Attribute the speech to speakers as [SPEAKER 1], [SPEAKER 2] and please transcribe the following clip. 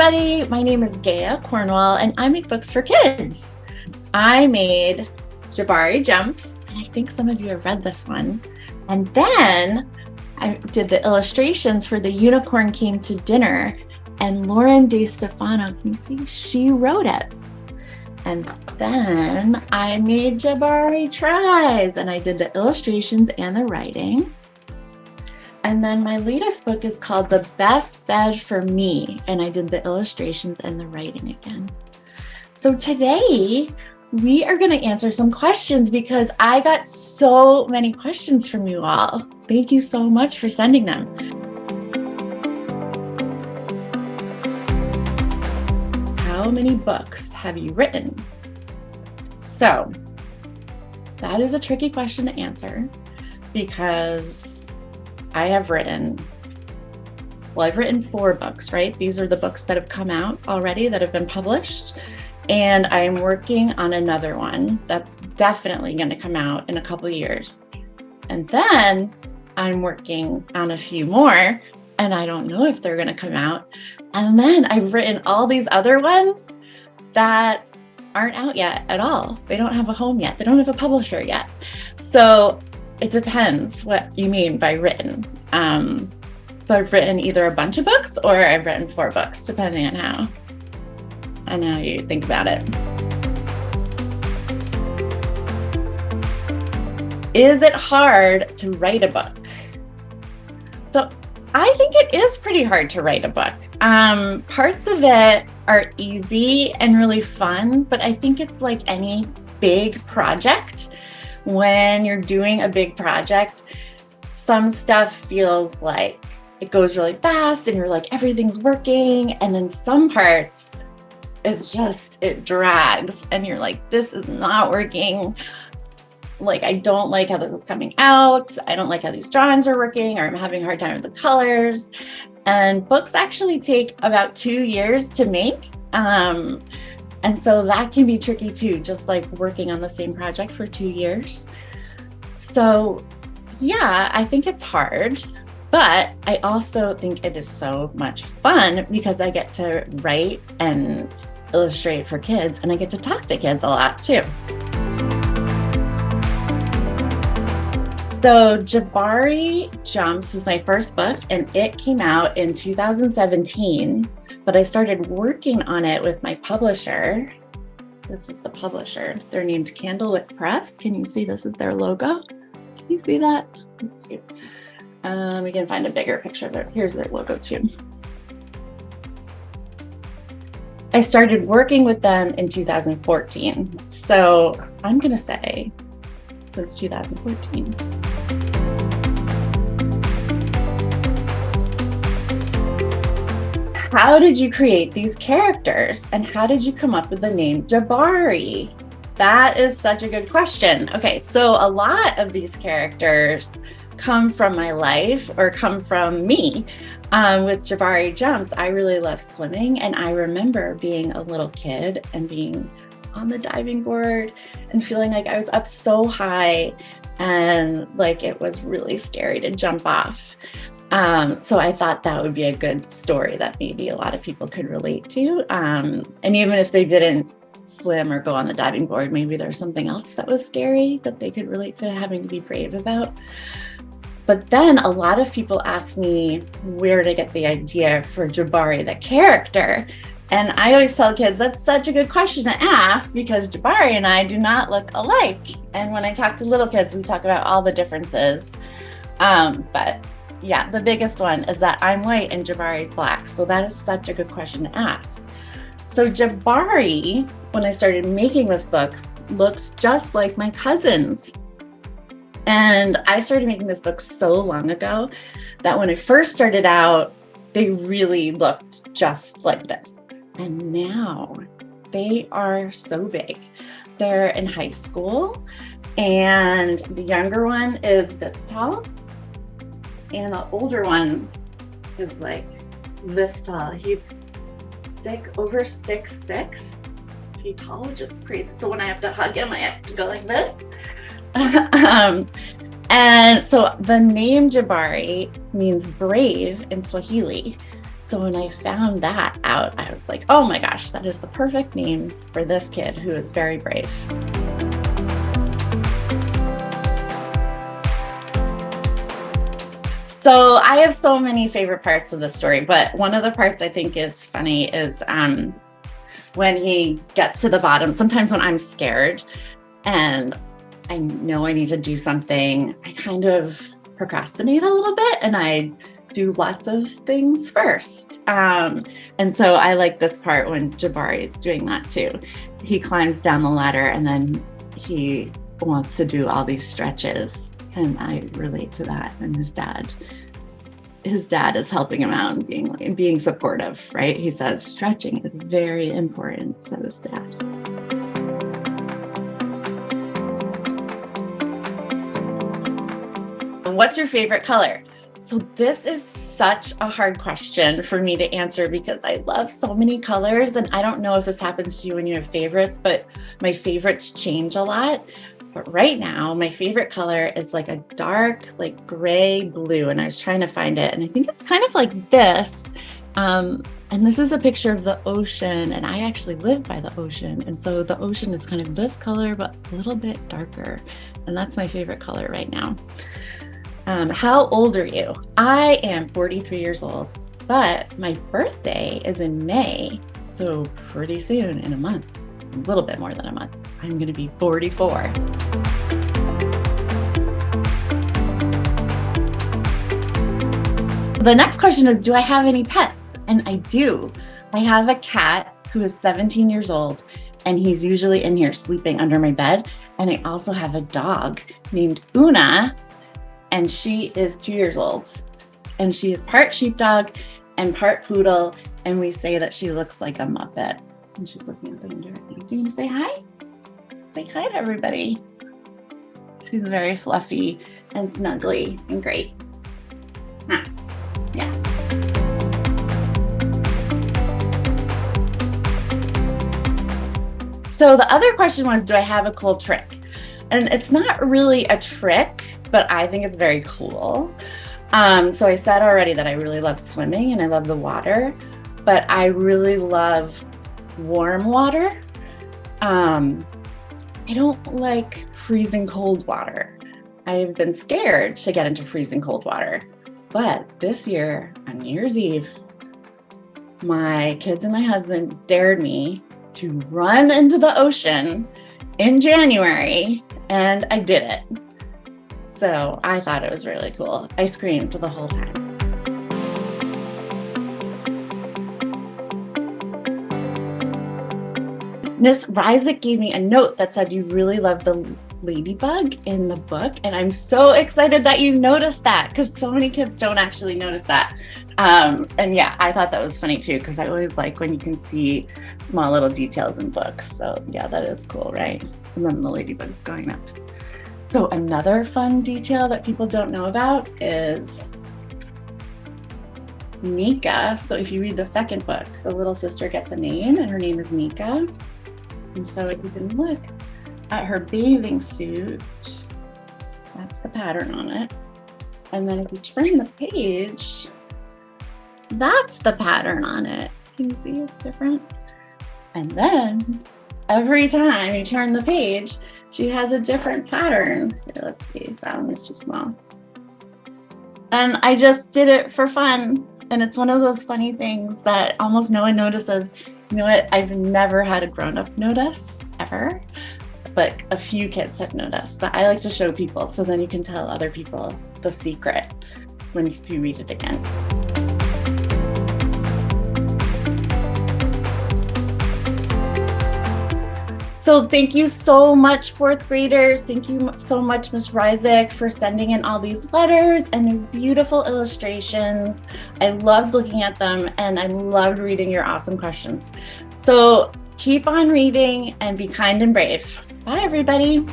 [SPEAKER 1] everybody. My name is Gaia Cornwall, and I make books for kids. I made Jabari Jumps, and I think some of you have read this one. And then I did the illustrations for The Unicorn Came to Dinner, and Lauren De Stefano, can you see? She wrote it. And then I made Jabari Tries, and I did the illustrations and the writing. And then my latest book is called The Best Bed for Me, and I did the illustrations and the writing again. So today we are going to answer some questions because I got so many questions from you all. Thank you so much for sending them. How many books have you written? So that is a tricky question to answer because I've written 4 books, right? These are the books that have come out already that have been published. And I'm working on another one that's definitely going to come out in a couple years. And then I'm working on a few more, and I don't know if they're going to come out. And then I've written all these other ones that aren't out yet at all. They don't have a home yet. They don't have a publisher yet. So it depends what you mean by written. So I've written either a bunch of books or I've written 4 books, depending on how you think about it. Is it hard to write a book? So I think it is pretty hard to write a book. Parts of it are easy and really fun, but I think it's like any big project. When you're doing a big project, some stuff feels like it goes really fast and you're like, everything's working. And then some parts, it drags and you're like, this is not working. Like, I don't like how this is coming out. I don't like how these drawings are working, or I'm having a hard time with the colors. And books actually take about 2 years to make. And so that can be tricky too, just like working on the same project for 2 years. So yeah, I think it's hard, but I also think it is so much fun because I get to write and illustrate for kids, and I get to talk to kids a lot too. So Jabari Jumps is my first book, and it came out in 2017. But I started working on it with my publisher. This is the publisher. They're named Candlewick Press. Can you see this is their logo? Can you see that? Let's see. We can find a bigger picture there. Here's their logo too. I started working with them in 2014. So I'm going to say since 2014. How did you create these characters, and how did you come up with the name Jabari? That is such a good question. Okay, so a lot of these characters come from my life or come from me. With Jabari Jumps, I really love swimming, and I remember being a little kid and being on the diving board and feeling like I was up so high and like it was really scary to jump off. So I thought that would be a good story that maybe a lot of people could relate to. And even if they didn't swim or go on the diving board, maybe there's something else that was scary that they could relate to having to be brave about. But then a lot of people ask me where to get the idea for Jabari, the character. And I always tell kids that's such a good question to ask because Jabari and I do not look alike. And when I talk to little kids, we talk about all the differences. But yeah, the biggest one is that I'm white and Jabari's black. So that is such a good question to ask. So Jabari, when I started making this book, looks just like my cousins. And I started making this book so long ago that when I first started out, they really looked just like this. And now they are so big. They're in high school, and the younger one is this tall. And the older one is like this tall. He's over 6'6". Pretty tall, which is crazy. So when I have to hug him, I have to go like this. And so the name Jabari means brave in Swahili. So when I found that out, I was like, oh my gosh, that is the perfect name for this kid who is very brave. So I have so many favorite parts of the story, but one of the parts I think is funny is when he gets to the bottom. Sometimes when I'm scared and I know I need to do something, I kind of procrastinate a little bit and I do lots of things first. And so I like this part when Jabari is doing that too. He climbs down the ladder and then he wants to do all these stretches. And I relate to that. And his dad is helping him out and being supportive, right? He says, stretching is very important, said his dad. What's your favorite color? So this is such a hard question for me to answer because I love so many colors. And I don't know if this happens to you when you have favorites, but my favorites change a lot. But right now, my favorite color is like a dark, like gray blue. And I was trying to find it. And I think it's kind of like this. And this is a picture of the ocean. And I actually live by the ocean. And so the ocean is kind of this color, but a little bit darker. And that's my favorite color right now. How old are you? I am 43 years old, but my birthday is in May. So pretty soon, in a month, a little bit more than a month, I'm going to be 44. The next question is, do I have any pets? And I do. I have a cat who is 17 years old, and he's usually in here sleeping under my bed. And I also have a dog named Una, and she is 2 years old. And she is part sheepdog and part poodle. And we say that she looks like a Muppet. And she's looking at the window. Do you want to say hi? Say hi to everybody. She's very fluffy and snuggly and great. Huh. Yeah. So the other question was, do I have a cool trick? And it's not really a trick, but I think it's very cool. So I said already that I really love swimming and I love the water, but I really love warm water. I don't like freezing cold water. I've been scared to get into freezing cold water. But this year on New Year's Eve, my kids and my husband dared me to run into the ocean in January, and I did it. So I thought it was really cool. I screamed the whole time. Miss Ryczek gave me a note that said you really love the ladybug in the book. And I'm so excited that you noticed that because so many kids don't actually notice that. And yeah, I thought that was funny too, because I always like when you can see small little details in books. So yeah, that is cool, right? And then the ladybug's going up. So another fun detail that people don't know about is Nika. So if you read the second book, the little sister gets a name and her name is Nika. And so you can look at her bathing suit. That's the pattern on it. And then if you turn the page, that's the pattern on it. Can you see it's different? And then every time you turn the page, she has a different pattern. Here, let's see, that one is too small. And I just did it for fun. And it's one of those funny things that almost no one notices. You know what? I've never had a grown-up notice ever, but a few kids have noticed. But I like to show people so then you can tell other people the secret if you read it again. So thank you so much, fourth graders. Thank you so much, Ms. Ryczek, for sending in all these letters and these beautiful illustrations. I loved looking at them and I loved reading your awesome questions. So keep on reading and be kind and brave. Bye, everybody.